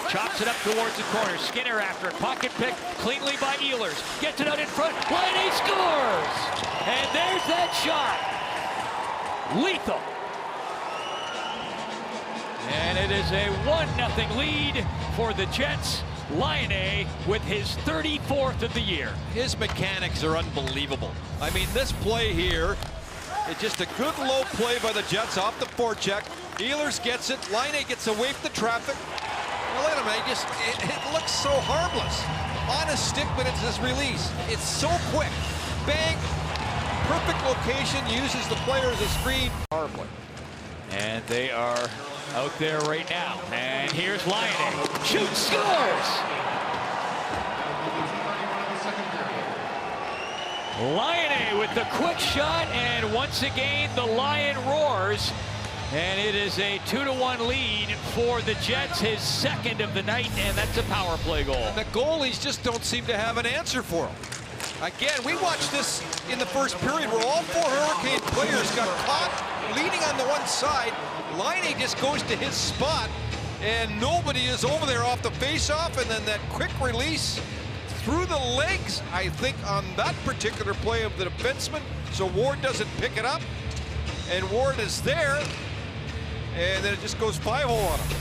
Chops it up towards the corner. Skinner after it. Pocket pick cleanly by Ehlers. Gets it out in front. Laine scores! And there's that shot. Lethal. And it is a 1-0 lead for the Jets. Laine with his 34th of the year. His mechanics are unbelievable. I mean, this play here, it's just a good low play by the Jets off the forecheck. Ehlers gets it. Laine gets away from the traffic. Now, look at him, it looks so harmless. On his stick, but it's his release. It's so quick. Bang. Perfect location, uses the player as a screen. Power play. And they are out there right now. And here's Laine. Shoots, scores! Laine with the quick shot, and once again the Lion roars. And it is a 2-1 lead for the Jets, his second of the night, and that's a power play goal. And the goalies just don't seem to have an answer for him. Again, we watched this in the first period where all four Hurricane players got caught leaning on the one side. Laine just goes to his spot, and nobody is over there off the face-off, and then that quick release through the legs, I think, on that particular play of the defenseman, so Ward doesn't pick it up, and Ward is there, and then it just goes 5-0 on him.